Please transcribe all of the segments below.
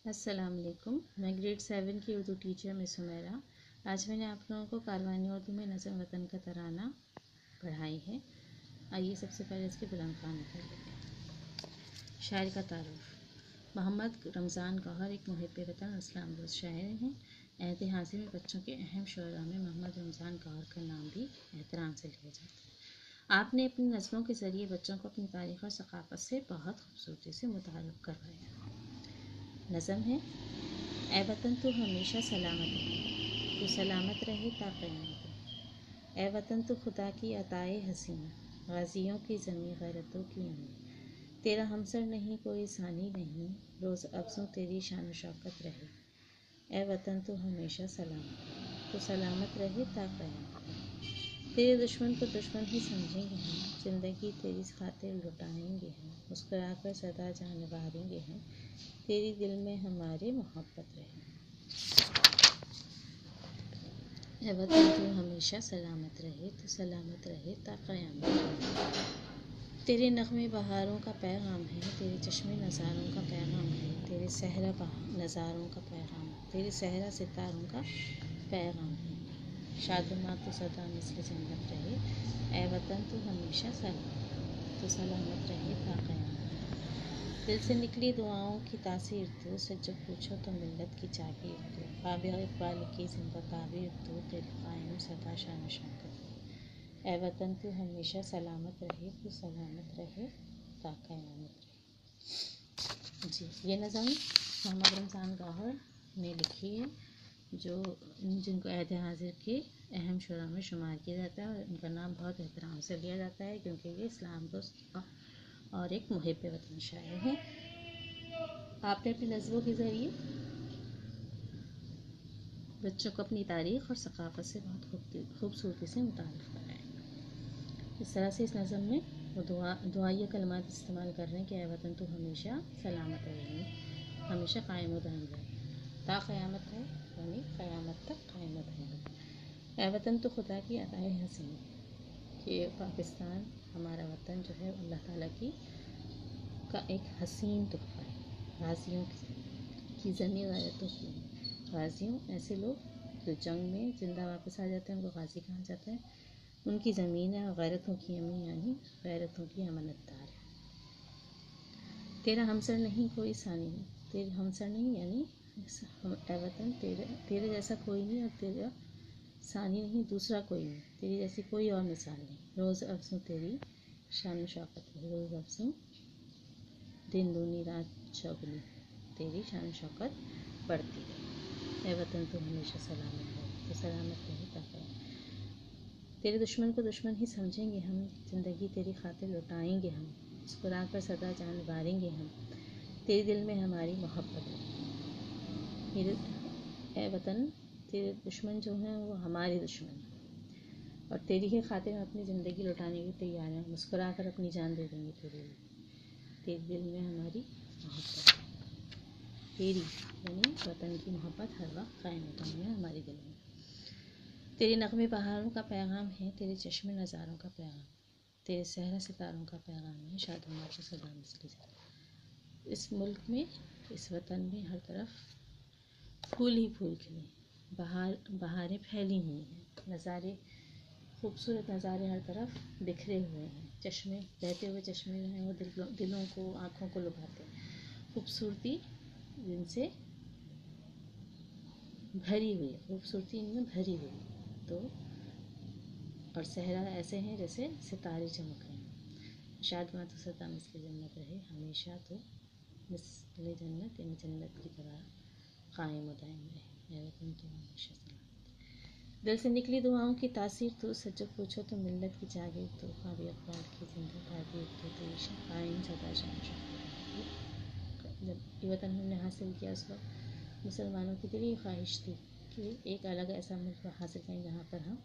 السلام علیکم. میں گریڈ 7 کی اردو ٹیچر مس حمیرہ. آج میں نے آپ لوگوں کو کاروانی اردو میں نظم وطن کا ترانہ پڑھائی ہے. آئیے سب سے پہلے اس کے بلند خوانی کر لیتے ہیں. شاعر کا تعارف. محمد رمضان گوہر ایک محب وطن اور اسلام دوست شاعر ہیں. عہد حاضر میں بچوں کے اہم شعراء میں محمد رمضان گوہر کا نام بھی احترام سے لیا جاتا ہے. آپ نے اپنی نظموں کے ذریعے بچوں کو اپنی تاریخ اور ثقافت سے بہت خوبصورتی سے متعارف کروایا. نظم ہے: اے وطن تو ہمیشہ سلامت رہے، تو سلامت رہے تا قیامت. اے وطن تو خدا کی عطائے حسین، غازیوں کی زمیں غیرتوں کی امین. تیرا ہمسر نہیں کوئی ثانی نہیں، روز افزوں تیری شان و شوکت رہے. اے وطن تو ہمیشہ سلامت رہے، تو سلامت رہے تا قیامت. تیرے دشمن کو دشمن ہی سمجھیں گے ہم، زندگی تیری خاطر لٹائیں گے ہم. مسکرا کر سدا جان نواریں گے ہم، تیری دل میں ہمارے محبت رہے. اے وطن تو ہمیشہ سلامت رہے، تو سلامت رہے تا قیامت. تیرے نغمے بہاروں کا پیغام ہے، تیرے چشمے نظاروں کا پیغام ہے. تیرے صحرا نظاروں کا پیغام، تیرے صحرا ستاروں کا پیغام ہے. شادماں تو سدا مثل جنت رہے. اے وطن تو ہمیشہ سلامت، تو سلامت رہے تا قیامت. دل سے نکلی دعاؤں کی تاثیر تو، سچ جب پوچھو تو ملت کی جاگیر تو. باب اقبال کی زندہ تعبیر تو، تیرے قائم سدا شان و شوکت تو. اے وطن تو ہمیشہ سلامت رہے، تو سلامت رہے تا قیامت رہے. جی، یہ نظم محمد رمضان گوہر نے لکھی ہے، جن کو عہد حاضر کے اہم شعراء میں شمار کیا جاتا ہے، اور ان کا نام بہت احترام سے لیا جاتا ہے کیونکہ یہ اسلام دوست اور ایک محب وطن شاعر ہیں. آپ نے اپنی نظموں کے ذریعے بچوں کو اپنی تاریخ اور ثقافت سے بہت خوبصورتی سے متعارف کرایا. اس طرح سے اس نظم میں وہ دعائیہ کلمات استعمال کر رہے ہیں کہ اے وطن تو ہمیشہ سلامت رہے، ہمیشہ قائم و دائم رہے، تا قیامت رہے، یعنی قیامت تک قائم و دائم رہے. اے وطن تو خدا کی عطائے حسین، کہ پاکستان ہمارا وطن جو ہے اللہ تعالیٰ کا ایک حسین تحفہ ہے. غازیوں کی زمین غیرتوں کی، غازیوں ایسے لوگ جو جنگ میں زندہ واپس آ جاتے ہیں، ان کو غازی کہا جاتا ہے. ان کی زمین ہے، اور غیرتوں کی امین یعنی غیرتوں کی امانت دار ہے. تیرا ہمسر نہیں کوئی ثانی نہیں، تیرے ہمسر نہیں یعنی اے وطن تیرے جیسا کوئی نہیں، اور تیرا ثانی نہیں دوسرا کوئی نہیں، تیری جیسی کوئی اور مثال نہیں. روز افزوں تیری شان و شوکت ہے، روز افزوں دن دونی رات چوگنی، تیری شان و شوکت بڑھتی رہے. اے وطن تو ہمیشہ سلامت رہے، تو سلامت رہے تا قیامت. تیرے دشمن کو دشمن ہی سمجھیں گے ہم، زندگی تیری خاطر لٹائیں گے ہم. مسکرا کر سدا جان نواریں گے ہم، تیرے دل میں ہماری محبت رہے. اے وطن، تیرے دشمن جو ہیں وہ ہمارے دشمن ہیں، اور تیری ہی خاطر ہم اپنی زندگی لٹانے کے تیار ہیں. مسکرا کر اپنی جان دے دیں گے تیرے لیے. تیرے دل میں ہماری محبت ہے. تیری یعنی وطن کی محبت ہر وقت قائم قائم ہے ہمارے دل میں. تیرے نغمے بہاروں کا پیغام ہے، تیرے چشمے نظاروں کا پیغام، تیرے صحرا ستاروں کا پیغام ہے. شادماں تو سدا مثل جنت. اس ملک میں، اس وطن میں ہر طرف پھول ہی پھول کھلے ہیں، بہاریں پھیلی ہوئی ہیں، نظارے خوبصورت نظارے ہر طرف بکھرے ہوئے ہیں. چشمے بہتے ہوئے چشمے جو ہیں وہ دلوں کو، آنکھوں کو لبھاتے ہیں. خوبصورتی جن سے بھری ہوئی ہے، خوبصورتی ان میں بھری ہوئی ہے. تو اور صحرا ایسے ہیں جیسے ستارے چمک رہے ہیں. شادماں تو سدا مثل جنت رہے، ہمیشہ تو مثل جنت یعنی جنت کی طرح قائم و دائم رہے. اے وطن تو ہمیشہ سلامت. دل سے نکلی دعاؤں کی تاثیر تو، سچ جب پوچھو تو ملت کی جاگیر تو. باب اقبال کی زندہ تعبیر تو، تیری قائم سدا شان و شوکت. جب یہ وطن ہم نے حاصل کیا اس وقت مسلمانوں کی دلی خواہش تھی کہ ایک الگ ایسا ملک حاصل کریں جہاں پر ہم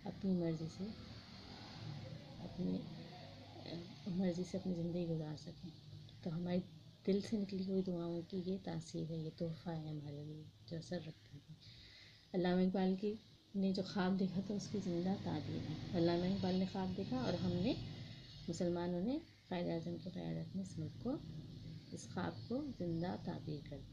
اپنی مرضی سے اپنی زندگی گزار سکیں. تو ہماری دل سے نکلی ہوئی دعاؤں کی یہ تاثیر ہے، یہ تحفہ ہے ہمارے لیے جو اثر رکھتی ہے. علامہ اقبال نے جو خواب دیکھا تو اس کی زندہ تعبیر ہے. علامہ اقبال نے خواب دیکھا اور ہم نے مسلمانوں نے قائد اعظم کی قیادت میں اس ملک کو، اس خواب کو زندہ تعبیر کر دی.